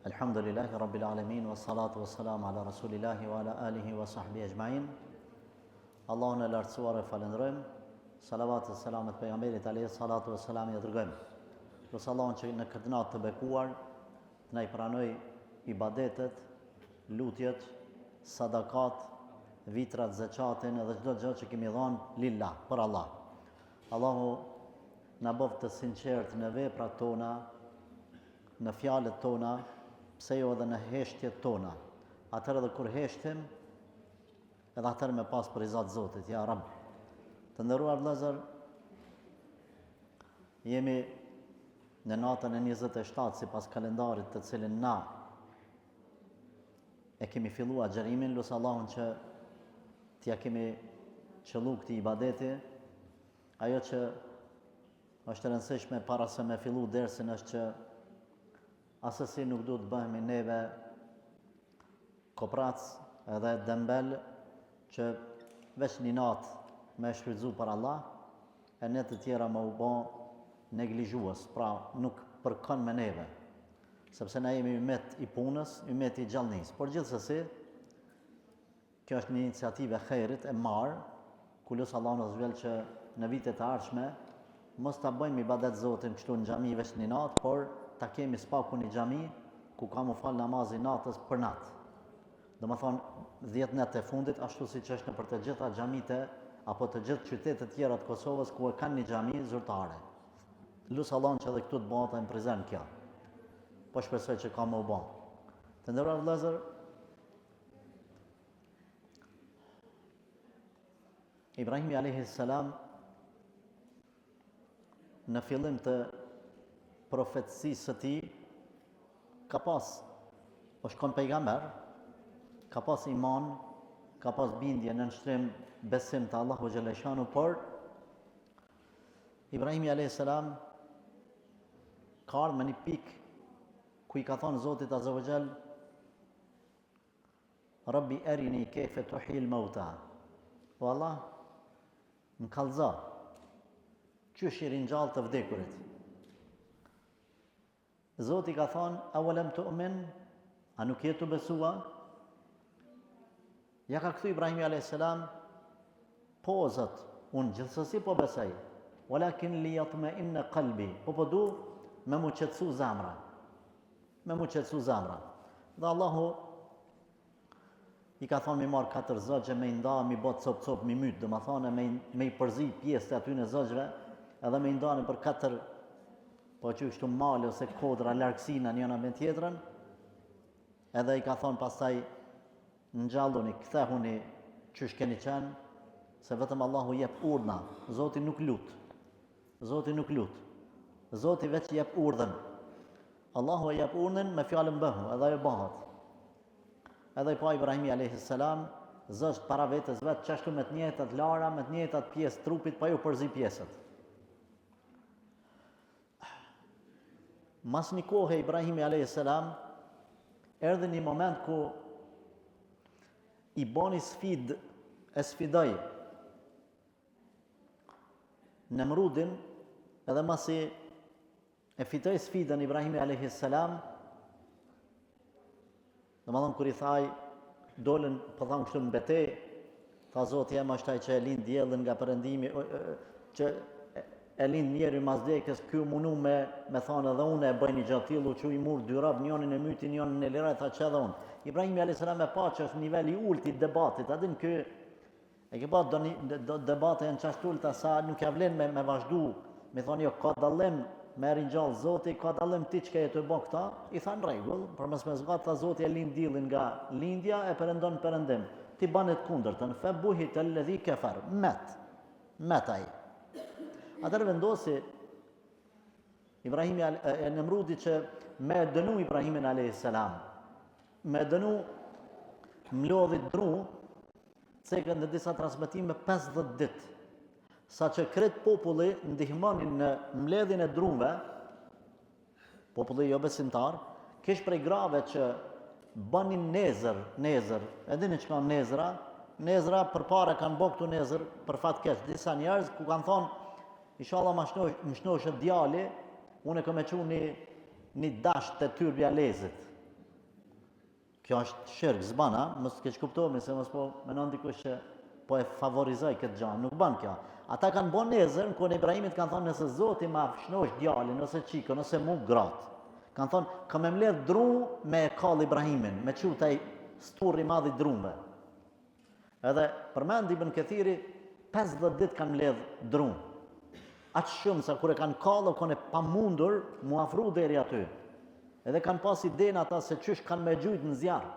Alhamdulillahi Rabbil Alamin, wa salatu wa salam ala Rasulillahi wa ala alihi wa sahbihi ajma'in. Allahun e lartësuar e falenderojmë, salavat e selamet pejgamberit alayhi salatu wa salam i dërgojmë. Lutë Allahun që në këtë natë të bekuar të na i pranoj ibadetet, lutjet, sadakat, vitrat, zakatin edhe çdo gjë që kemi dhënë lillah, për Allah. Allahu na bëft të sinqert në veprat tona, në fjalët tona, pse jo edhe në heshtjet tona. Atëherë edhe kur heshtim, edhe atëherë me pas për izat Zotit, ja Rabb. Të nderuar vëllezër, jemi në natën e 27 sipas kalendarit të cilin na e kemi filluar xherimin, lutë Allahun që t'ja kemi qëllu këtij ibadeti. Ajo që është e rëndësishme para se me fillu dersin është që asesi nuk duhet bëhemi neve koprac edhe dembel që veç një natë me shfrytzu për Allah e ne të tjera me u bë neglizhues, pra nuk përkon me neve, sepse na jemi ymet i punës, ymet i gjallënisë. Por gjithsesi, kjo është një iniciativë e khairit e marr, ku lutë Allahun azza wajal që në vitet e ardhshme mos ta bëjmë ibadet Zotin kështu në xhami veç një natë, por ta kemi spaku një xhami ku ka mu fal namazin natës për natë. Domethënë 10 natë e fundit, ashtu siç është në për të gjitha xhamite apo të gjithë qytetet tjera të Kosovës ku e kanë një xhami zyrtare. Lutë Allahun që edhe këtu të bëhet në prezant kjo. Po shpresoj që ka më u bë. Të nderuar vëllezër, Ibrahimi alayhi salam në fillim të profetësisë së tij ka pas, është kon pejgamber, ka pas iman, ka pas bindje në nështrim besim të Allahu xhaleshanu, por Ibrahimi alayhis salam ka ardhur me një pikë ku i ka thonë Zotit azza wa xal: Rabbi arini kayfa tuhil mauta. O Allah, më kallëzo qysh i ringjall të vdekurit. Zoti ka thonë: awalam tu'min, a nuk je të besua? Ja ka këthy Ibrahimi a.s. Po Zot, unë gjithsesi po besoj, walakin li yatma'inna qalbi, po du me mu qetësu zamra. Me mu qetësu zamra. Dhe Allahu i ka thonë mi marë 4 zogje, me i nda, mi bot cop, mi mytë, dhe ma thonë me i përzi pjesë të aty në zogjve, edhe me i ndani për 4, po që kështu male ose kodra largësina njëna me tjetrën, edhe i ka thonë pastaj në gjalluni, kthehuni qysh keni qenë, se vetëm Allahu jep urdhna, Zoti nuk lut. Zoti nuk lut. Zoti veç jep urdhën. Allahu jep urdhën me fjalën bëhu, edhe ajo bëhet. Edhe i pa Ibrahimi alayhis salam, zështë para vetës vetë qashtu me të njëjtat lara, me të njëjtat pjesë trupit, pa ju përzi pjesët. Mas një kohë Ibrahimi a.s. erdhi një moment ku i bani sfid, e sfidoj Nemrudin, edhe masi e fitoj sfidën Ibrahimi a.s. Dhe më dhëmë kër i thaj, dolën, për thamë kështu në betej, tha Zotë jem është taj që e lind djellën nga përëndimi, që e lind njeri mazdekës, kjo munu me thonë edhe unë e bëj një gjatilu që i murë 2 rabë, njonin e myti, njonin e liraj, tha që edhe unë. Ibrahimi a.s. e pa që është nivelli ulti debatit, adin kjo, e ke pa do debate e në qashtulta sa nuk e vlen me vazhdu, me thonë jo, ka dalim me rinjallë Zoti, ka dalim ti që ke e të bë këta, i tha në regull, për mes me zgatë, tha Zoti e lind dilin nga lindja e përëndon përëndim, ti banet kundër të në fe buhit e ledhi kefer, met aj. Atër vendosi Ibrahimi e Nemrudi që me dënu Ibrahimin a.s. Me dënu mlodhit dru, cekën në disa transmetime 50 dit, sa që kretë populli ndihmonin në mbledhjen e druve, populli jo besimtar, kish prej grave që banin nezër, edhe në që kanë nezra për pare kanë bo këtu nezër për fat keq, disa njerëz ku kanë thonë, inshallah më shnoshët djali, unë e kam e qenë një dasht të tyrbja lezit. Kjo është shirk, zbana, mos keq kuptohemi se mos po menon dikush që po e favorizoj këtë gjë, nuk bën kjo. Ata kanë bën nezër, në kohën e Ibrahimit kanë thonë nëse Zoti ma shnosh djalin ose çikën ose mu gratë. Kanë thonë kam e mbledh dru me kall Ibrahimin, me çutaj sturri madh i drumve. Edhe përmend Ibn Kathiri 50 ditë kanë mbledh dru. Aq shumë sa kur e kanë kallë kanë e pamundur mu afru deri aty. Edhe kanë pas idenë ata se çysh kanë me gjujt në zjarr.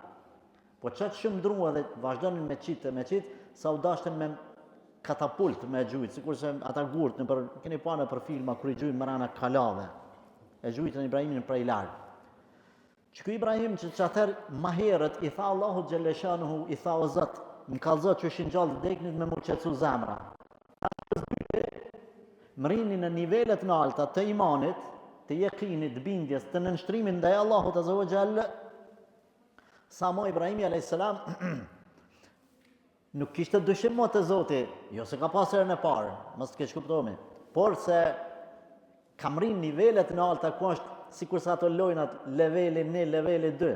Po çat shumë drua dhe vazhdonin me qitë, sa u dashën me katapult me gjujt, sikurse ata gurt në keni pa në për filma kur i gjujnë marana kalave. E gjujtën Ibrahimin prej larg. Çka Ibrahim që çatër më herët i tha Allahu xhaleshanuhu i tha o Zot, më kallzo që ishin gjallë deknit me më qetësu zemra. Më rini në nivelet në alta të imanit, të jekinit, bindjes, të nënshtrimit ndaj Allahut azza wa jall. Sa mo Ibrahimi alayhis salam nuk kishte dyshim më të Zoti, jo se ka pasur herën e parë, mos të keq kuptohemi, por se kam rrinë nivelet në alta ku është sikur sa ato lojnat leveli 1, leveli 2,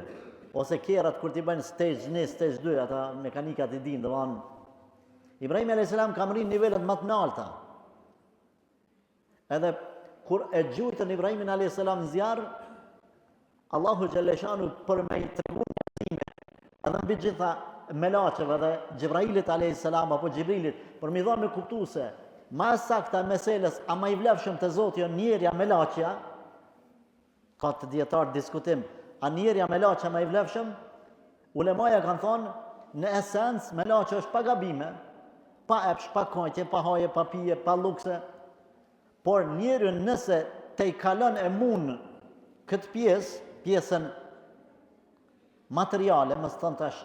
ose kjerat kur ti bëjnë stage 1, stage 2, ata mekanikat i dinë, domethënë Ibrahimi alayhis salam kam rrinë nivelet më të alta. Edhe kur e gjujtën Ibrahimin alayhis salam në zjarr, Allahu xhaleshanu për me i tregu edhe mbi gjitha melaqeve dhe Gjibrailit alayhis salam apo Gjibrilit, për mi dhonë me kuptu se ma sakta meseles a ma i vlefshëm të Zoti o njerja melaqja, ka të djetarë diskutim, a njerja melaqja ma i vlefshëm, ulemaja kanë thonë, në esens melaqja është pa gabime, pa epsh, pa kojtje, pa haje, pa pije, pa lukse, por njerën nëse te i kalon e mun këtë pjesën materiale, më së thënë tash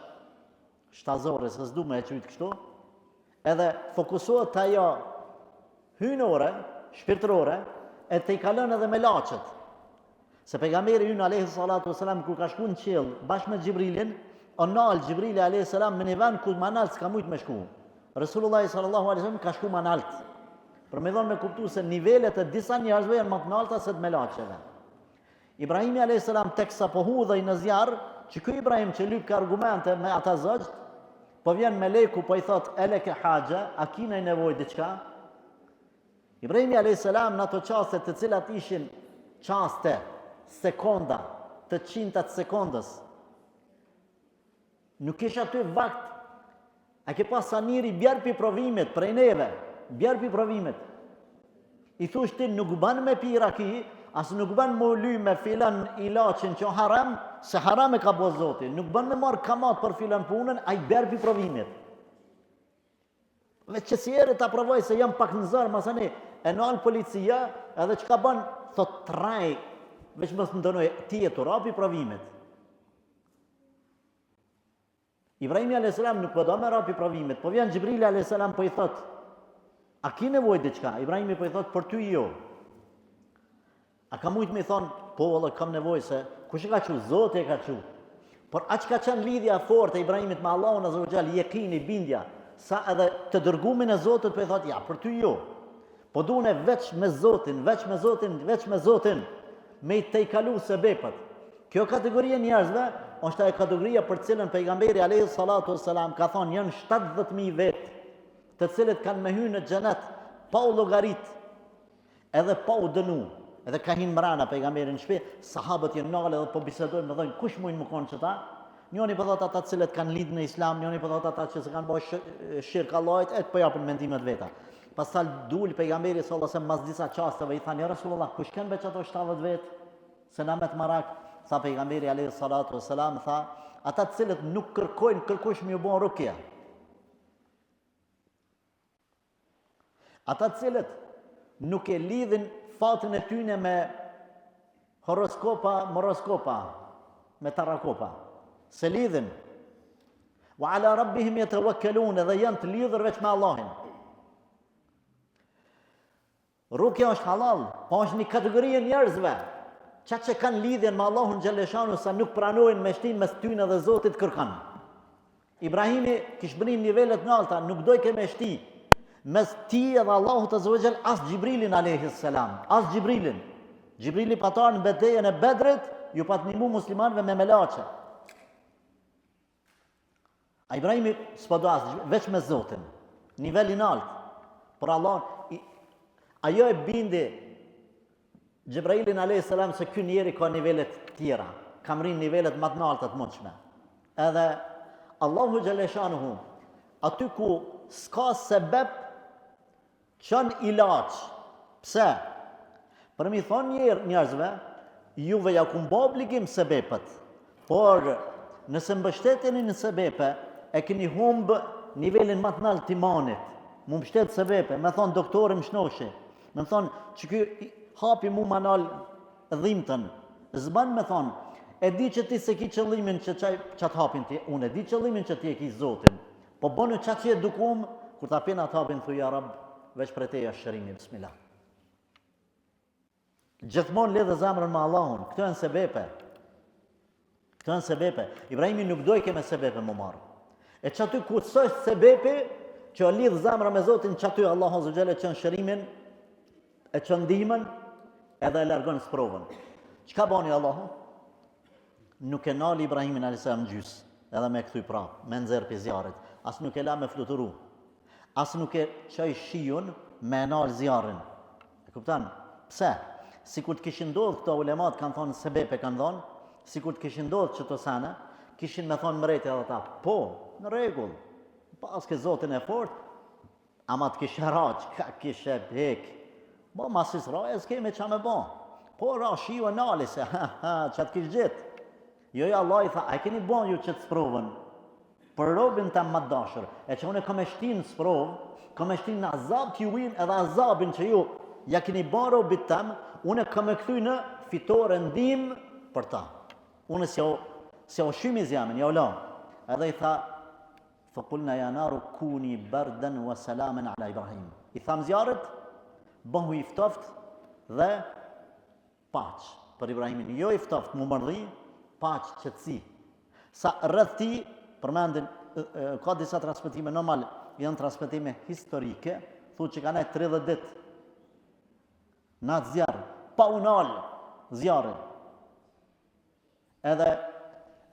shtazore, se s'du me e qytë kështu, edhe fokusohet të ajo hynore, shpirtërore, e të i kalon edhe me lachet. Se pejgamberi ynë alayhi salatu wasalam kur ka shku në qiell bashkë me Gjibrilin, o nal Gjibrili alayhi salam në një vend ku manalt s'ka mujt me shku. Resulullah sallallahu alaihi wasallam ka shku manalt. Për me dhonë me kuptu se nivelet e disa njerëzve janë më të nalta se të melaqeve. Ibrahimi alayhis salam teksa po hudhej në zjarr, që ky Ibrahim që lyp ka argumente me ata zogj, po vjen meleku po i thot eleke haja, a kina nevojë diçka? Ibrahimi alayhis salam në ato qaste të cilat ishin qaste, sekonda, të qintat sekondës, nuk ish aty vakt. A ke pas sa njëri bjerpi provimit prej neve, bjerpi provimit. I thush ti nuk ban me pi raki, as nuk ban me ly me filan ilaçin që haram, se haram e ka bo Zoti. Nuk ban me marr kamat për filan punën, ai bjerpi provimit. Veç që si ere ta provoj se jam pak në zërë, masani, e nalë policia, edhe që ka ban, thot traj, veç mos më dënoj, ti e të rapi provimit. Ibrahimi a.s. nuk po do me rapi provimit, po vjen Gjibrili a.s. po i thot, a ki nevoj diçka? Ibrahimi po i thot, për ty jo. A ka mujtë me i thonë, po vëllë, kam nevoj se, kush e ka qu? Zotë e ka qu. Por a që ka qenë lidhja forte Ibrahimit me Allahun azza wa jall, jekini, bindja, sa edhe të dërgumin e Zotit po i thot, ja, për ty jo. Po dune veç me Zotin, me i te i kalu se bepët. Kjo kategoria njerëzve, është e kategoria për cilën pejgamberi alayhi salatu wassalam ka thonë, janë 70.000 vetë, të cilët kanë me hynë në xhenet, pa u llogarit, edhe pa u dënu. Edhe ka hinë mrana pejgamberi në shtëpi, sahabët janë nale dhe po bisedojnë, më thonë, kush mujnë më konë që ta? Njoni po thot ata të cilët kanë lidhë në islam, njoni po thot ata që se kanë bërë shirk Allahit, e po japin mendimet veta. Pastaj dul pejgamberi sallallahu alajhi wasallam mas disa çasteve i thanë ja Rasulullah, kush kanë veç ato 70 vetë? Se na me të marak, sa pejgamberi alayhi salatu wasalam tha, ata të cilët nuk kërkojnë kërkush më u bën rukje. Ata të cilët nuk e lidhin fatin e tyne me horoskopa, me tarakopa. Se lidhin. Wa ala rabbihim yatawakkalun, dhe janë të lidhur veç me Allahin. Rukja është halal, po është një kategori e njerëzve, që kanë lidhjen me Allahun xhaleshanu sa nuk pranojnë me shtin mes tyne dhe Zotit kërkan. Ibrahimi kish bënin nivelet në alta, nuk doj ke me shti mes ti edhe Allahut azza wa jall as Gjibrilin alayhis salam, as Gjibrilin. Gjibrili patar në betejën e Bedrit, ju pat nimu muslimanëve me melaçe. A Ibrahimi s'po do asgjë, veç me Zotin. Nivelin alt. Por Allah, ajo e bindi Gjibrailin a.s. se ky njeri ka nivelet tjera. Kam rinë nivelet më të larta të mundshme. Edhe Allahu Gjeleshanuhu, aty ku s'ka sebeb, qën ilaç. Pse? Për mi thonë njerëzve, juve ja kum bë obligim sebepet, por nëse mbështeteni në sebepe, e keni humbë nivelin më të lartë të imanit. Mu mbështet sebepe, me thonë doktori më shnoshi, me thonë që ky hapi mu ma nal dhimtën. Zban me thonë, e di që ti se ki qëllimin që qatë hapin ti, unë e di qëllimin që ti e ki Zotin, po bënë qatë që e dukum, kur ta pina të hapin, thuj, ja Rab, veç për teja shërimi, bismillah. Gjithmonë lidhe zemrën me Allahun, këto janë sebepe. Këto janë sebepe. Ibrahimi nuk dojke me sebepe më marë. E që aty ku të sështë sebepe, që lidhë zemrën me Zotin, që aty Allah Azza Jalla që në shërimin, e që ndihmën, edhe e largon sprovën. Çka bani Allahu? Nuk e nali Ibrahimin a.s. gjys, edhe me këthuj prapë, me nxerr për zjarrit. As nuk e la me fluturu. As nuk e qaj shiun me nalë zjarrin. E kuptan? Pse? Sikur të kishin ndodhur këto ulemat kanë thonë sebepe kanë thonë, sikur të kishin ndodhur çto sene, kishin me thonë mrejtë edhe ata, po, në rregull. Pas ke Zotin e fort, ama të kishe raq, ka kishe hek. Bo, masis raje s'kemi qa me bo. Po, ra, shiu e nali se, që të kish gjithë. Jo, Allah i tha, a keni bon ju që të sprovën? Për robin të më dashër, e që unë e kam e shtin sprovë, kam e shtin në azab të juin edhe azabin që ju ja keni bon robit tem, unë e kam e këthuj në fitore ndim për ta. Unë se o shymi zjamin, ja o la. Edhe i tha, fëkullna janaru kuni bardan wa salamen ala Ibrahim. I tham zjarët, bëhu i ftoft dhe paq për Ibrahimin. Jo i ftoft mu mërdhi, paq qëtësi. Sa rreth ti, përmendin, ka disa transmetime normal, janë transmetime historike, thu që ka nejt 30 dit, në atë zjarë, pa unal zjarën. Edhe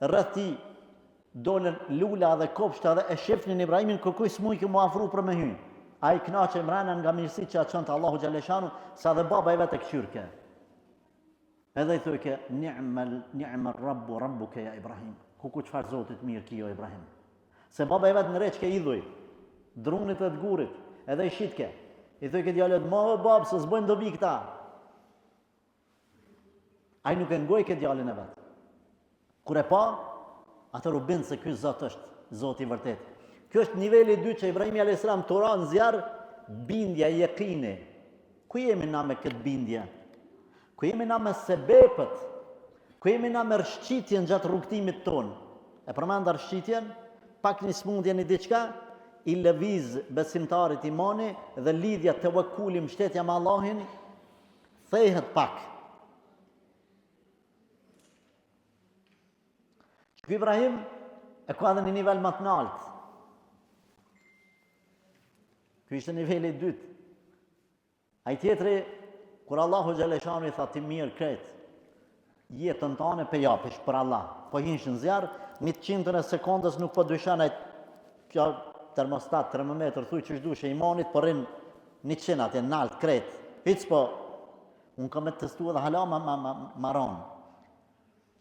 rreth ti, dolën lula dhe kopshta dhe e shifnin Ibrahimin kërkuj s'muj ke mu afru për me hy. A i knaqe mrena nga mirësi që atë qënë të Allahu Gjaleshanu, sa dhe baba i vetë e këshyrke. Edhe i thujke, ni'mal rabbuke ja Ibrahim. Ku qëfar zotit mirë ki jo Ibrahim. Se baba i vetë në reqke idhuj, drunit e të gurit, edhe i shitke. I thujke djallet, ma o babë, se zbojnë dobi këta. A i nuk e ngoj ke djallin e vetë. Kur e pa, atër u bindë se ky zot është zoti i vërtet. Kjo është niveli 2 që Ibrahimi a.s. të ora në zjarë, bindja, jekini. Ku jemi na me këtë bindje? Ku jemi na me sebepët? Ku jemi na me rëshqitjen gjatë rrugtimit tonë? E përmenda rëshqitjen, pak një smundje një diqka, i lëviz besimtarit imani dhe lidhja të vëkullim shtetja me Allahin, thehet pak. Që Ibrahim e ka edhe një nivel më të lartë. Ky ishte niveli 2. Ai tjetri, kur Allahu Gjaleshanu i tha ti mirë krejt, jetën tane pe japish për Allah. Po hinsh në zjarë, 100 e sekundës nuk po dyshan kjo termostat, termometr, thuj që shdushe imanit, po rinë 100 atje nalt krejt. Hic po, unë kam e testu edhe hala ma ronë.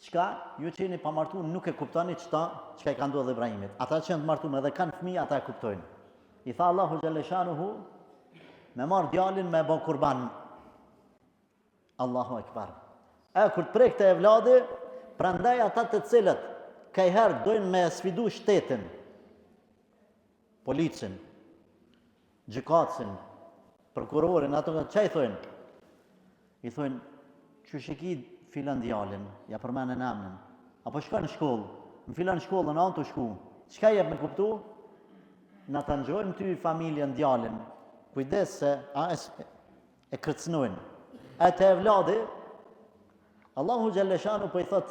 Qka, ju që jeni pa martu nuk e kuptoni qka i ka ndodhë Ibrahimit. Ata që janë të martu me dhe kanë fëmijë, ata e kuptojnë. I tha Allahu Gjaleshanuhu, me marë djalin me bon kurban. Allahu Ekber. Kur të prekte e vladi, prandaj ata të cilët kajherë dojnë me sfidu shtetin, policin, gjykatësin, prokurorin, ato që i thojnë? I thojnë, që shiki filan djalin, ja përmenen emnin, apo shka në shkollë, në filan shkollën, anë të shku, qka jep me kuptu? Në të ngjojnë ty familjen djalin, kujdes se e kërcnojnë. E të evladi, Allahu Gjaleshanu po i thot,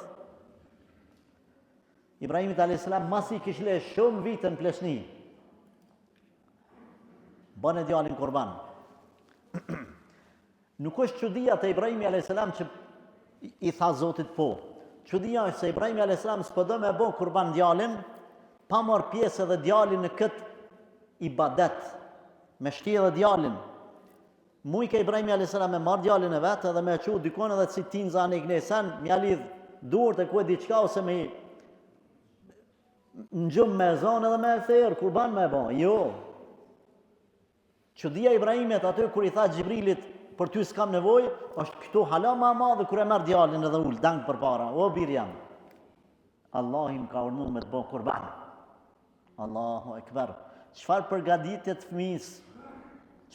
Ibrahimit a.s. masi kishle shumë vitën plesni, bane djalin kurban. Nuk është çudia të Ibrahimi a.s. që i tha Zotit po. Çudia është se Ibrahimi a.s. s'po do me bo kurban djalin, pa marrë pjesë edhe djalin në këtë ibadet, me shti edhe djalin. Mujke Ibrahimi a.s. me marrë djalin e vetë edhe me e qu dikon edhe si tin zane i gnesen, mja lidh duart e ku e diqka ose me në gjumë me zonë edhe me e thërë, kurban me e bon. Jo. Çudia Ibrahimet aty kur i tha Xhibrilit për ty s'kam nevojë, është këtu hala më e madhe kur e merr djalin edhe ul dang përpara. O bir jam. Allahu më ka urdhëruar me të bëj kurban. Allahu ekber. Çfarë përgatitje të fëmis?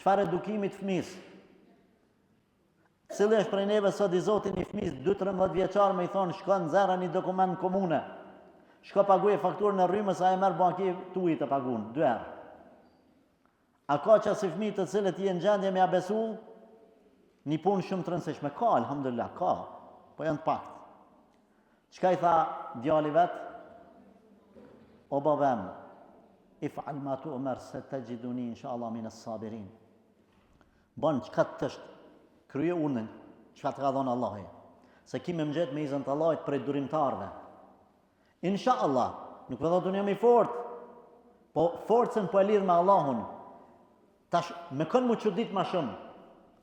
Çfarë edukimi të fëmis? Cili është prej neve sot i zotin i fëmis 12-13 vjeçar me i thonë shkon nxerra një dokument komune. Shko paguaj fakturën e rrymës, a e merr banki tuaj të pagun 2 herë. A ka qasë fëmijë të cilët i në gjendje me abesu një punë shumë të rëndësishme? Ka, alhamdulillah, ka, po janë të pakt. Çka i tha djali vet? O babam, if'al ma tu'mar satajiduni inshallah min as-sabirin. Bon çka të është krye unën, çka të ka dhënë Allahu. Se kimë më gjet me izën të Allahut prej durimtarëve. Inshallah, nuk po thotë unë jam i fortë, po forcën po e lidh me Allahun. Tash, me kënë mu çudit ma shumë,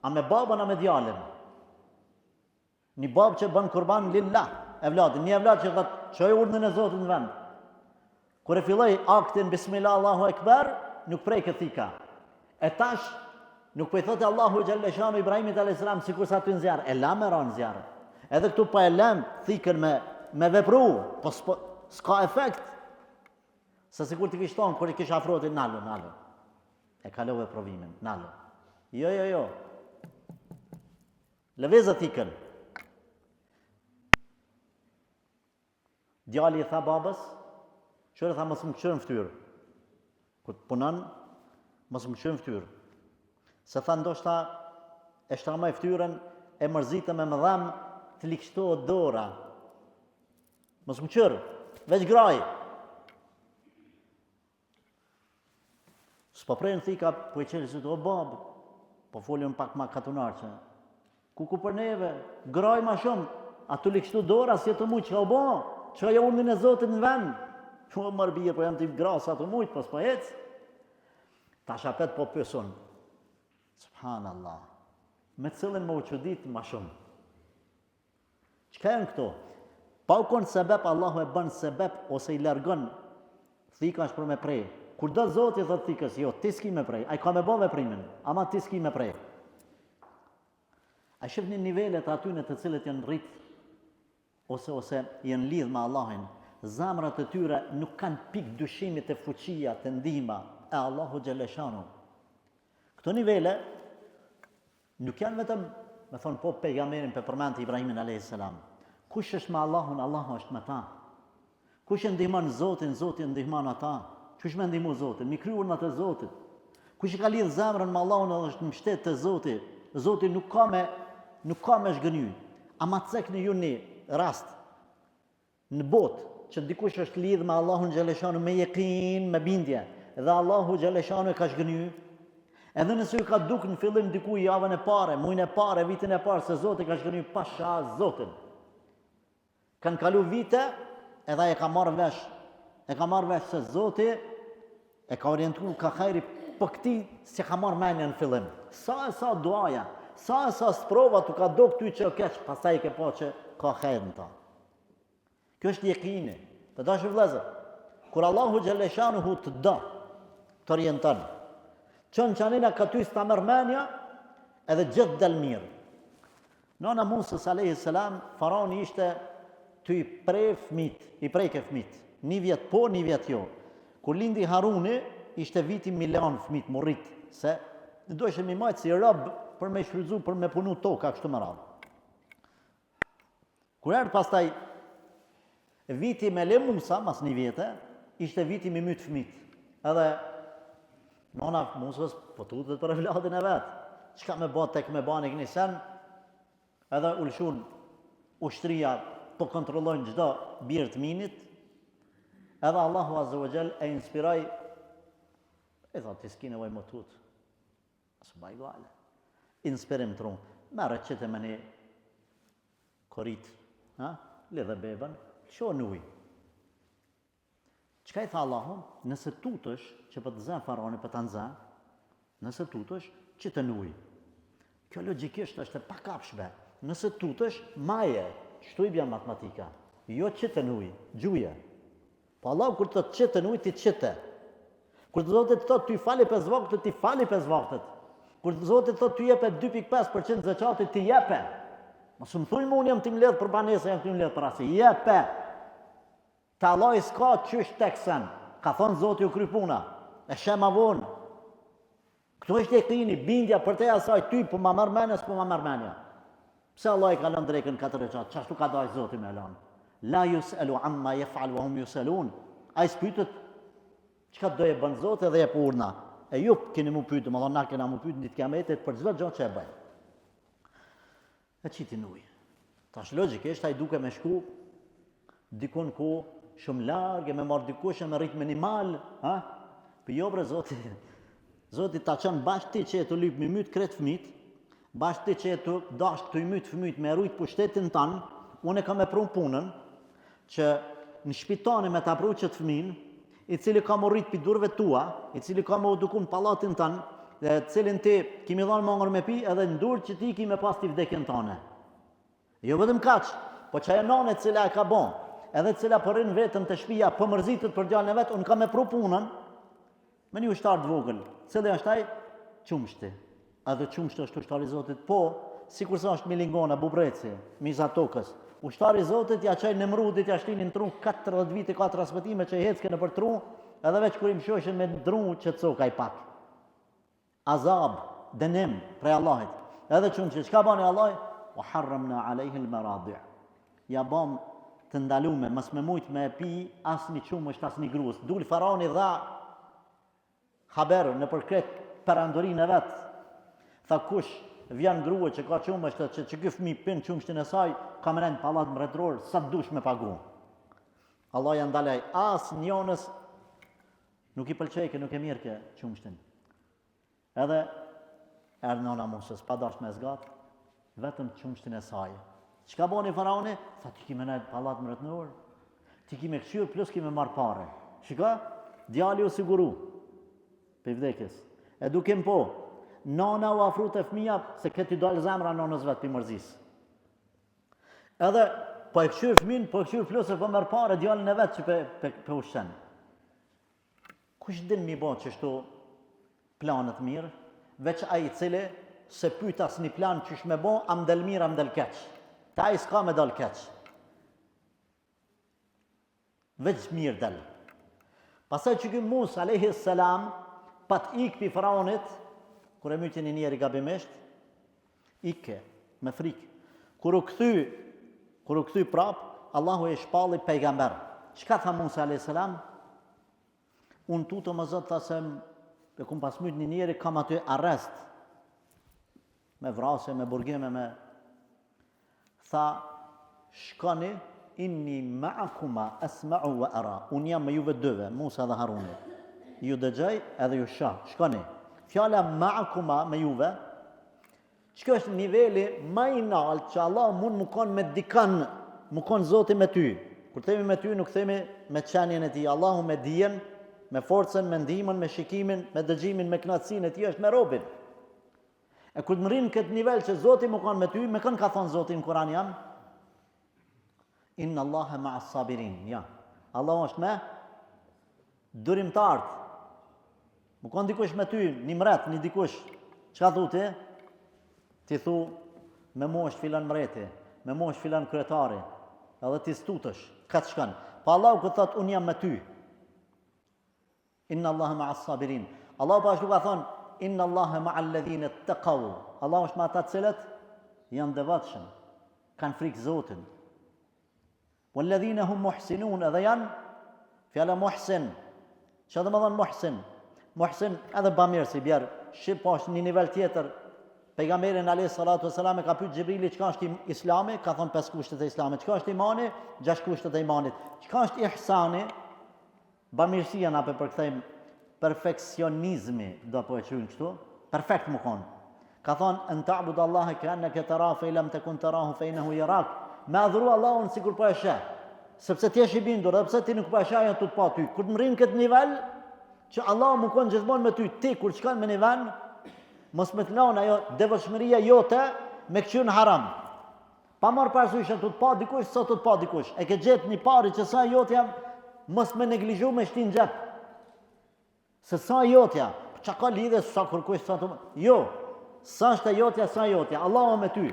a me babën a me djalin. Një babë që bën kurban lillah, evladin, një evlad që thotë, çoj urdhën e Zotit në vend. Kur e filloi aktin Bismillah Allahu Ekber, nuk prej këthika. E tash, nuk po i thotë Allahu Gjellëshanu Ibrahimit a.s. sikur sa ty në zjarë, e la me ra në zjarë. Edhe këtu pa e lem thikën me vepru, po s'ka efekt. Se sikur t'i kishton, kur i kish afrotin, nalu. E kalove provimin, nalu. Jo. Lëvezët ikën. Djali i tha babës, qërë tha mos më qërën ftyrë. Kur të punon, mos më qërën ftyrë. Se tha ndoshta e shtramaj ftyrën, e mërzitëm e më dhamë, të likshtohet dora. Mos më qërë, veç graj. S'po prejnë thika, po i qelë si të o babë, po folën pak ma katunar që, ku për neve, graj ma shumë, a të likshtu dora, si e të mujtë, që ka o bo, që ka jo undin e Zotit në vend, që më mërë bje, po jam të i gra, sa të mujtë, po s'po hecë, ta shapet po pësun, subhanallah, me cilin më uqudit ma shumë. Qëka janë këto? Pa u konë sebep, Allahu e bënë sebep, ose i largën, thika është për me prej. Kur do Zoti thot thikës, jo, ti s'ki me prej, ai ka me bo veprimin, ama ti s'ki me prej. A shifni nivelet aty në të cilët janë rrit, ose janë lidh me Allahin, zamrat e tyre nuk kanë pik dyshimit e fuqia, të ndihma e Allahu Gjellëshanu. Këto nivele nuk janë vetëm, me thonë po pejgamberin për përmend Ibrahimin a.s. Kush është me Allahun, Allahu është me ta. Kush e ndihmon Zotin, Zoti e ndihmon ata. Kush me ndihmu Zotin, mi kryu urnat e Zotit. Kush i ka lidh zemrën me Allahun edhe është në mbështet të Zotit. Zoti nuk ka me shgëny. Ama cek në ju një rast në botë që dikush është lidh me Allahun Gjellëshanu me jekin, me bindje, dhe Allahu Gjellëshanu e ka shgëny. Edhe nëse ju ka duk në fillim diku javën e pare, muajin e pare, vitin e pare, se Zoti ka shgëny pasha Zotin. Kanë kalu vite, edhe e ka marrë vesh se Zoti e ka orientuar ka khajri për këti se ka marrë menja në fillim. Sa duaja, sa sprova tu ka do këty që keq, pastaj ke po që ka khajrë në ta. Kjo është jekini. Të dashur vëllezër, kur Allahu Gjellëshanuhu të do, të orienton, qënë qanina ka ty s'ta merr menja, edhe gjithë del mirë. Nona Musës a.s. faraoni ishte të i prej fëmit, një vjet po, një vjet jo. Kur lindi Haruni, ishte viti milion fëmit, morrit, se do ishe mi majtë si rob për me shfrytzu, për me punu toka, kështu më radhë. Kur erë pastaj, viti me le Musa, mas një vjetë, ishte viti me mytë fëmit. Edhe, nona Musës, po tutët për evladin e vetë. Qka me ba tek me ba një këni sen, edhe ulshun ushtria po kontrollojnë gjdo birë të minit, edhe Allahu Azza wa Jall e inspiroj, e thot, ti s'ki nevoj më tutë, asë baj gale, inspirim të runë, merë qëtë me një korit, lidhe bebën, qo në ujë. Çka I tha Allahu? Nëse tutësh që për të zënë faraoni për ta nxënë, nëse tutësh që të nuj. Kjo logjikisht është e pakapshme. Nëse tutësh, maje, çtu I bën matematika. Jo që të nuj, gjuje. Po Allahu kur të që të nuj, ti çete. Kur të Zoti të thotë ty fali 5 vakte, ti fali 5 vaktet. Kur të Zoti të thotë ty jepe 2.5% zakatit, ti jepe. Mos më thuj unë jam ti mbledh për banesë, jam ti mbledh për asaj. Jepe. Te Allah s'ka qysh teksen. Ka thonë Zoti u kry puna. E shem avon. Këtu është yekini, bindja për te asaj ty po ma marr mendja, s'po ma marr mendja. Pse Allah I ka lënë drekën 4 recat? Çashtu ka dashur Zoti me lënë. La yus'alu amma yaf'al wa hum yusalun. Ai spytet çka do e bën Zoti dhe e purna. E ju keni mu pyet, më thonë na kena mu pyet ditë kiametit për çdo gjë që e bëj. E qiti nuj. Tash logjikisht ai duke me shku dikun ku shumë larg e me marr dikush me ritëm minimal, ha? Po jo bre Zoti ta çon bashkë ti që e të lyp me myt kret fëmit, bashkë ti që e të dash të myt fëmit me rujt pushtetin tan, unë kam e prun punën që në shpitane me ta pru qët fëmin, I cili ka më rrit pi durve tua, I cili ka më edukun palatin tan, dhe cilin ti kimi dhanë mangër me pi, edhe në dur që ti kimi pas t'i vdekjen tane. Jo vetëm kaq, po që ajo nane cila e ka bon, edhe cila përrin vetëm të shpia, për mërzitët për djallën e vetë, unë kam e pru punën, me një ushtar të vogël, cili është ai qumshti. Edhe qumshti është ushtari I Zotit, po, sikur sa është Milingona, Bubreci, Miza Tokës. Ushtari I Zotit ja çaj Nemrudit, ja shtinin tru 40 vite ka transmetime që I hecke në për tru, edhe veç kur I mshoshin me dru që coka I pak. Azab, dënim prej Allahit. Edhe qumshti, çka bani Allah? Wa harramna alayhi al-maradi'. Ja bam të ndalume, mos me mujt me pi asnjë qumësht, asnjë grus. Dul faraoni dha haber në përkret perandorinë e vet. Tha kush vjen grua që ka qumësht që ky fëmijë pin qumshtin e saj, ka më rënë pallat mbretëror, sa dush me pagu. Allah ja ndalej as njonës nuk I pëlqej nuk e mirë ke qumshtin. Edhe erdhi nona Musës, pa dash me zgat, vetëm qumshtin e saj. Çka boni faraoni? Tha ti kimë në pallat mbretëror. Ti kimë këshyr plus kimë marr parë. Shiko, djali u siguru pe vdekjes. E dukem po, nana u afru te fëmia se këti dalë zemra nonës vet pi mërzis. Edhe po e këshyr fëmin, po e këshyr plus e po merr parë djalin e vet që pe ushqen. Kush din mi bë çështu planet mirë, veç ai I cili se pyet asnjë plan çish me bë, am del mirë, am del keq. Ta ai s'ka me dal keq. Veç mirë del. Pastaj që ky Musa alayhi salam pat ik pi faraonit, kur e mytin I njeri gabimisht, ike me frikë. Kur u kthy prap, Allahu e shpalli pejgamber. Çka tha Musa alayhi salam? Unë tuto më Zot thasem e kum pas myt një njeri kam aty arrest. Me vrasje, me burgime, me tha shkoni inni ma'akuma asma'u wa ara. Unë jam me juve dëve, Musa dhe Haruni. Ju dëgjoj edhe ju shoh. Shkoni. Fjala ma'akuma me juve, çka është niveli më I lartë që Allah mund më kon me dikan, më kon Zoti me ty. Kur themi me ty nuk themi me çanien e tij, Allahu me dijen, me forcën, me ndihmën, me shikimin, me dëgjimin, me kënaqësinë e tij është me robin. E kur të mrin këtë nivel që Zoti më kon me ty, me kënë ka thonë Zoti në Kur'an jam? Inna Allaha ma'as sabirin. Ja. Allah është me durimtarët. Më kon dikush me ty, një mret, një dikush, çka thu ti? Ti thu, me mu është filan mreti, me mu është filan kryetari, edhe ti stutësh, ka të shkan. Pa Allah këtë thot, unë jam me ty. Inna Allaha ma'as sabirin. Allah pa ashtu ka thonë, Inna Allaha ma'al ladhina taqaw. Allah është me ata cilët janë devotshëm, kanë frikë Zotin. Walladhina hum muhsinun, edhe janë fjala muhsin. Çfarë do të thonë muhsin? Muhsin edhe bamirë si bjerë, shqip po është një nivel tjetër. Pejgamberin alayhi salatu wasalam e ka pyet Xhibrili çka është Islami, ka thonë 5 kushtet e Islamit. Çka është imani? 6 kushtet e imanit. Çka është ihsani? Bamirësia na përkthejmë perfeksionizmi, do po e quajmë kështu, perfekt më kon. Ka thonë an ta'budu Allaha ka'annaka tarahu fa lam takun tarahu fa innahu yarak. Me adhuru Allahun sikur po e sheh. sepse ti je i bindur, edhe pse ti nuk pa shajën të pa ty. Kur të mrin këtë nivel, që Allah më konë gjithmonë me ty, ti kur çkan me një vend, mos me të lanë ajo devotshmëria jote me këqyrë në haram. Pa marrë parasysh të pa dikush, sot të pa dikush. E ke gjetë një pari që sa jotja, mos me neglizhu me shtin gjep. Se sa jotja, që ka lidhe sa kërkush, sa të... Jo, sa është e jotja, sa jotja. Allah me ty.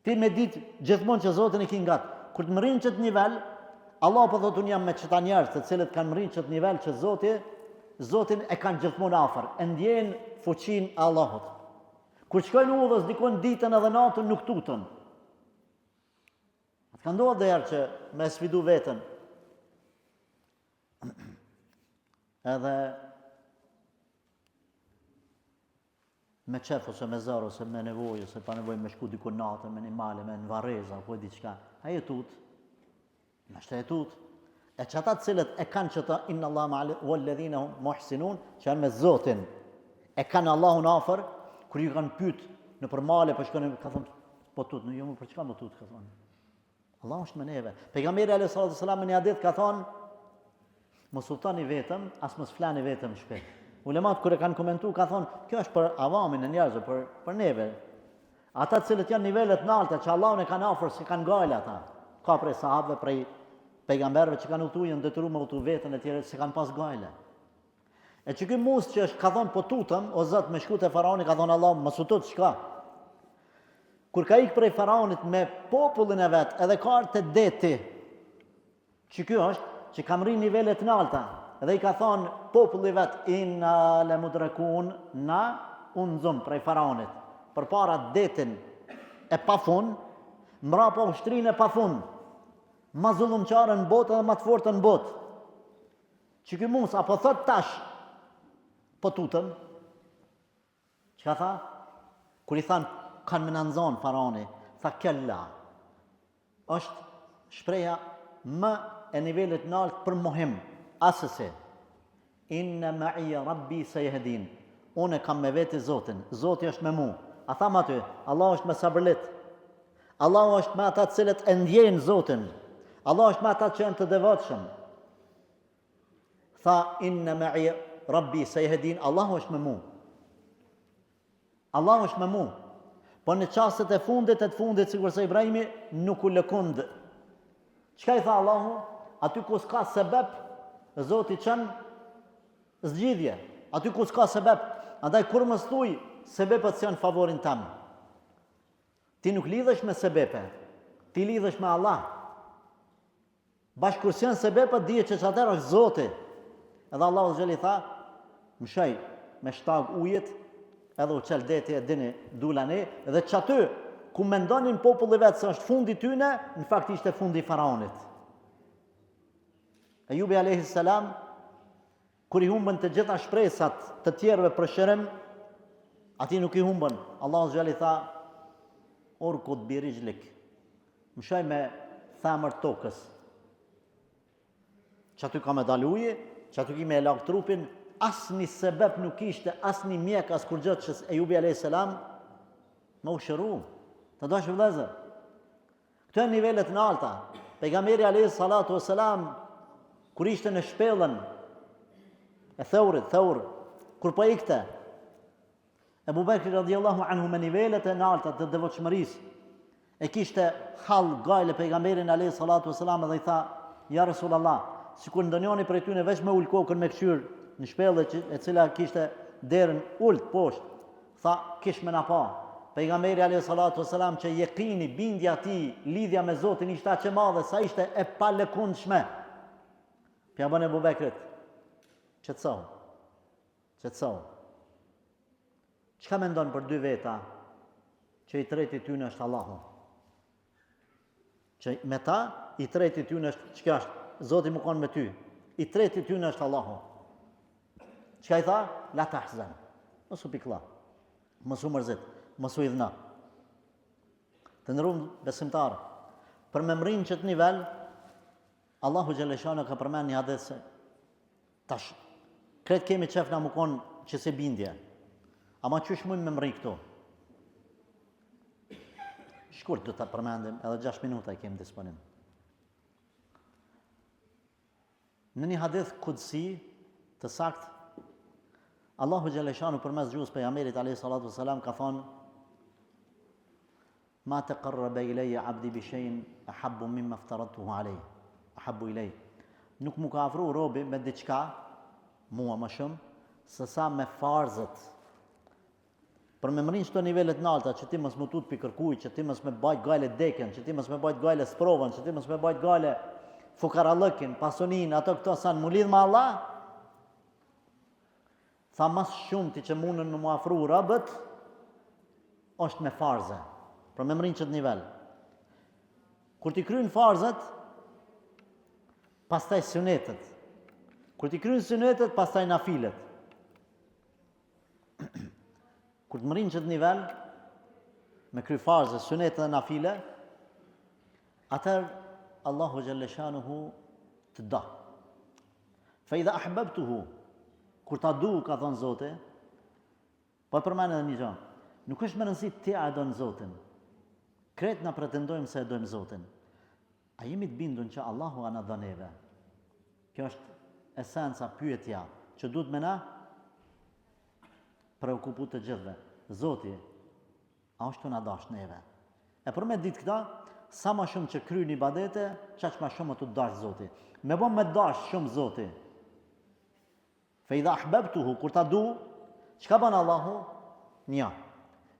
Ti me ditë gjithmonë që Zotin e ki ngatë. Kur të më rinë qëtë nivel, Allah po thotë unë jam me qëta njerës të cilët kanë më rinë qëtë nivel që Zotin e kanë gjithmonë afër. E ndjenë fuqin Allahut. Kur shkojnë udhës dikon ditën edhe natën nuk tutën. Ka ndodhë dhe herë që me sfidu vetën. Edhe me qef ose me zërë ose me nevojë, ose pa nevojë me shku dikon natën, me një male, me në vareza, apo e diqka. A jetut, në shte jetut. E që ata cilët e kanë që ta inna Allah ma'ali, walledhina hum muhsinun, që janë me Zotin, e kanë Allahun afër, kër ju kanë pyt në për male, për shkone, ka thonë, po tut, në jo më për çka më tut, ka thonë. Allah është me neve. Pejgamberi a.s. në një hadith ka thonë, mos sultani vetëm, as mos flani vetëm shpejt. Ulemat kër e kanë komentu, ka thonë, kjo është për avamin e njerëzve, për neve. Ata cilët janë nivellet nalta, që Allahun e kanë afër, se kanë gajle ata. Ka prej sahabëve, prej pejgamberve që kanë utu, janë detyru me utu vetën e tjere, se kanë pas gajle. E që ky mus që është, ka thonë, po tutëm, o zët me shkut e faraoni, ka thonë Allah, më sutut shka. Kur ka ikë prej faraonit me popullin e vetë, edhe ka artë të deti, që kjo është, që kam rinë nivellet nalta, edhe i ka thonë populli vetë, inna le mudrekun, na unë zumë prej faraonit, për para detin e pafun, mrapa ushtrin e pafun, ma zullumqarën në botë edhe ma të fortën në botë. Që kjo mus, apo thot tash, po tutëm, që ka tha? Kur i thanë, kanë më nënzonë faraoni, tha kella, është shpreja më e nivellit naltë për muhim, asëse, inna ma'ia rabbi se jehdin, une kam me veti Zotin, Zoti është me mu, a thamë aty, Allah është me sabërlit, Allah është me ata cilët e ndjenë Zotin, Allah është me ata që janë të devotshëm. Tha, inna ma'ia rabbi se jehdin, Allah është me mu, Allah është me mu, po në qastet e fundit, sikur se Ibrahimi nuk u lëkund. Çka i tha Allahu? Aty ku s'ka sebeb, Zoti qënë zgjidhje. Aty ku s'ka sebeb, andaj kur më thuj, sebepet janë favorin tam. Ti nuk lidhesh me sebepe, ti lidhesh me Allah. Bashkur janë sebepet, dije që çatër është Zoti. Edhe Allahu xheli tha, mshaj me shtag ujit, edhe u qel deti e dini dulani, dhe që aty, ku mendonin populli vetë se është fundi tyne, në fakt ishte fundi faraonit. Ejubi a.s. Kur i humbën të gjitha shpresat të tjerëve për shërim, ati nuk i humbën. Allahu xhali tha, orkut birijlik, mshaj me thamër tokës. Që aty ka me daluji, që aty ki me lak trupin, asni sebeb nuk ishte, asni mjek, as kur gjëtë që Ejubi a.s. më u shëru. Të do shë vëllezër. Këto e nivellet në alta. Pejgamberi a.s. kur ishte në shpellën e theurit, kur po ikte, Ebu Bekri radiallahu anhu me nivellet e në alta të devotshmërisë, e kishte hall gajle pejgamberin a.s. dhe i tha, ja Rasulallah, si kur ndonjoni për e tyne veç me ullë kokën me këshyrë, në shpellë e cila kishte derën ullët poshtë, tha, kish me na pa. Pejgamberi a.s. që jekini, bindja ti, lidhja me Zotin ishte aq e madhe, sa ishte e palëkundshme. Pja bën Ebu Bekrit, qetësohu. Çka mendon për dy veta, që i treti tyne është Allahu? Që me ta, i treti tyne është, çka është? Zoti më konë me ty. I treti tyne është Allahu. Çka i tha? La tahzan. Mos u piklla. Mos u mërzit. Mos u idhna. Të nderuar besimtarë, për me mrinë qëtë nivel, Allahu xhaleshano ka përmend një hadith se tash kretë kemi qef na më konë që se bindje. Ama qysh mund me mri këto? Shkurt do ta përmendim, edhe 6 minuta i kemi disponim. Në një hadith kudsi të sakt, Allahu Gjeleshanu përmes gjuhës pejgamberit alayhi salatu wasalam ka thonë: Ma taqarraba ilayya abdi bi shay'in ahabbu mimma aftaradtuhu alayhi. Ahabbu ilay. Nuk më ka afruar robi me diçka, mua më shumë, se sa me farzët. Për me mrin çto nivelet nalta, që ti mos më tut pi kërkuj, që ti mos më bajt gale deken, që ti mos më bajt gale sprovën, që ti mos më bajt gale fukarallëkin, pasonin, ato këto sa në mu lidh me Allah, tha mas shumë ti që munën në mu afru rabët, është me farze, për me mrin qëtë nivel. Kur ti kryen farzët, pastaj sunetet. Kur ti kryen sunetet, pastaj nafilet. Kur të mrin qëtë nivel, me kry farzë, sunetet dhe nafile, atër Allahu Gjeleshanuhu të da. Fe idha ahbabtuhu, kur ta du, ka thonë Zote, po e përmene edhe një gjë, nuk është më rëndësi ti a e dojmë Zotin. Kretë na pretendojmë se e dojmë Zotin. A jemi të bindun që Allahu a na do neve? Kjo është esenca, pyetja, që duhet me na preokupu të gjithve. Zoti, a është të na dash neve? E për me ditë këta, sa ma shumë që kryjnë ibadete, qaq ma shumë të dash Zoti. Me bom me dash shumë Zoti. Fe idha ahbabtuhu, kur ta du, çka ban Allahu? Nja.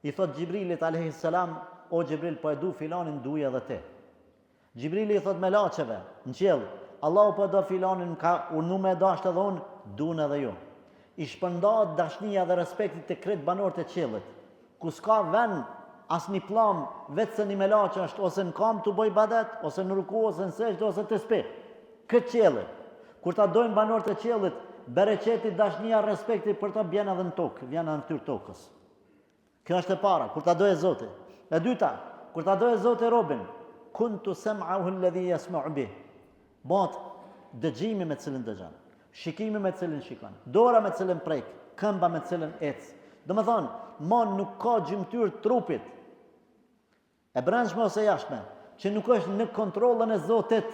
I thot Gjibrilit a.s. O Gjibril, po e du filanin, duja dhe te. Gjibrili i thot me laqeve, në qelë, Allahu po e do filanin, ka urnu me dasht edhe unë, dune edhe ju. I shpërndat dashnia dhe respektit të kretë banorët e qelët, ku s'ka ven as një plam, vetë se një me laqe është ose në kam të boj badet, ose në ruku, ose në sejtë, ose të spi. Këtë qelët, kur ta dojnë banorët e qelët, bereqeti, dashnia, respekti për ta bjen edhe në tokë, vjen edhe në tyr tokës. Kjo është e para, kur ta doje Zoti. E dyta, kur ta doje Zoti robin, kuntu sam'ahu alladhi yasma'u bih. Bot dëgjimi me cilën dëgjon, shikimi me cilën shikon, dora me cilën prek, këmba me cilën ec. Domethënë, mon nuk ka gjymtyr trupit, e brendshme ose jashtme, që nuk është në kontrollën e Zotit,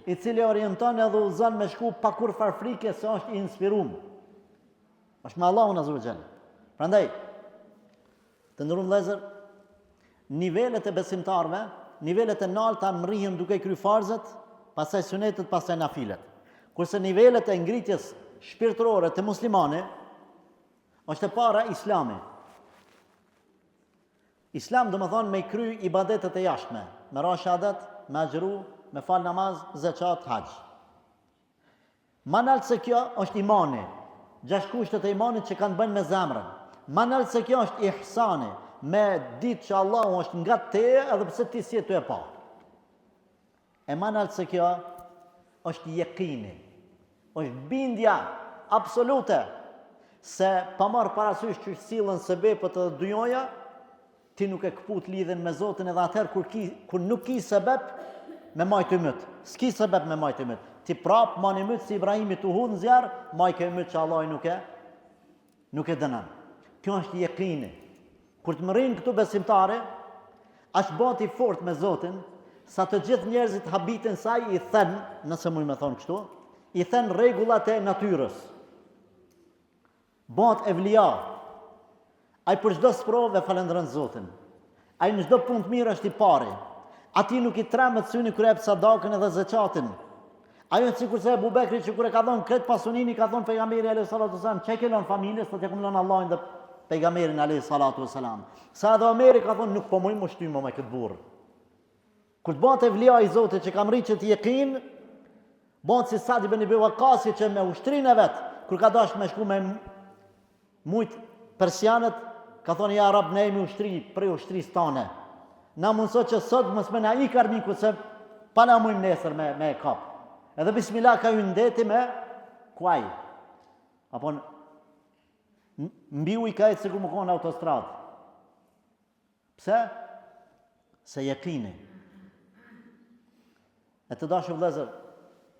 i cili orienton edhe udhëzon me shku pa kur farfrike se është i inspiruar. Është me Allahun azza wa jall. Prandaj, të nderuar vëllezër, nivelet e besimtarëve, nivelet e nalta mrihen duke kry farzët, pastaj sunetet, pastaj nafilet. Kurse nivelet e ngritjes shpirtërore të muslimane është e para Islami. Islam do më thonë me i kry ibadetet e jashtme, me ra shahadet, me agjëru, me fal namaz, zeqat, haqj. Ma naltë se kjo është imani, 6 kushtet e imanit që kanë bënë me zemrën. Ma naltë se kjo është ihsani, me ditë që Allahu është nga teje edhe pse ti si e të e pa. E ma naltë se kjo është jekini, është bindja absolute, se pa marë parasysh që silën sebepët edhe dyjoja, ti nuk e këput lidhen me Zotin edhe atëherë kur nuk ki sebep me majtë i mytë. S'ki sebep me majtë i mytë. Ti prapë ma një mytë si Ibrahimi të hudhë në zjarë, majtë i mytë që Allah nuk e dënan. Kjo është jekini. Kur të më rinë këtu besimtare, është bati fort me Zotin, sa të gjithë njerëzit habitin saj i thënë, nëse muj me thonë kështu, i thënë regullat e natyrës. Bat evlia, ai për çdo sprovë falendron Zotin. Ai në çdo punë të mirë është i pari. Ati nuk i tremet syni kur jep sadakën edhe zeqatin. Ajo sikur se Abu Bekri që kur e ka dhënë këtë pasunin i ka thonë pejgamberi alayhi salatu wasalam, çe ke lënë familjes, sot e kam lënë Allahin dhe pejgamberin alayhi salatu wasalam. Sa edhe Omeri ka thonë nuk po më shtymë me këtë burr. Kur të bëhet evlia i Zotit që ka mritë të jekin, bëhet si Sa'd ibn Abi Waqqas që me ushtrinë e vet, kur ka dashur me shku me mujt persianët, ka thonë ja Rab, ne jemi ushtri prej ushtrisë tane. Na mundso që sot mos më na ik armiku se pa na mujm nesër me kap. Edhe bismillah ka hyrë ndeti me kuaj. Apo mbiu i ka ecë sikur më kon autostradë. Pse? Se jekini. E të dashur vëllezër,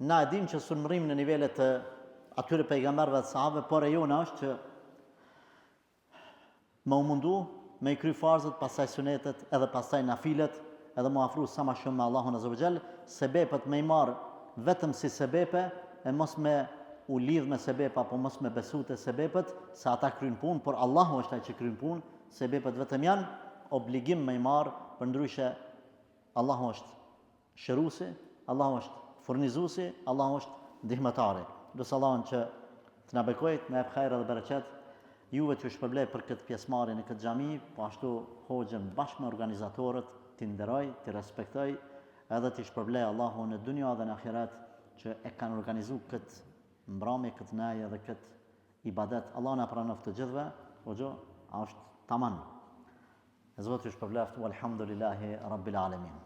na e dim që sulmërim në nivelet të atyre pejgamberëve dhe sahabëve, por e jona është që më u mundu me i kry farzët, pastaj sunetet, edhe pastaj nafilet, edhe më afru sa ma shumë me Allahun azza wa jall, sebepet me i marë vetëm si sebepe, e mos me u lidh me sebep apo mos me besu te sebepet, se ata kryjnë punë, por Allahu është ai që kryen punë, sebepet vetëm janë obligim me i marr, përndryshe Allahu është shëruesi, Allahu është furnizuesi, Allahu është ndihmëtari. Lutë Allahun që të na bekojë, të na jap hajër dhe bereqet. Juve që shpërblej për këtë pjesëmarrje në këtë xhami, po ashtu hoxhën bashkë me organizatorët, t'i nderoj, t'i respektoj, edhe t'i shpërblej Allahu në dunja dhe në ahiret që e kanë organizuar këtë mbrëmje, këtë naje dhe këtë ibadet. Allah na pranoft të gjithëve, hoxho, është tamam. Zoti ju shpërbleft, walhamdulillahi rabbil alamin.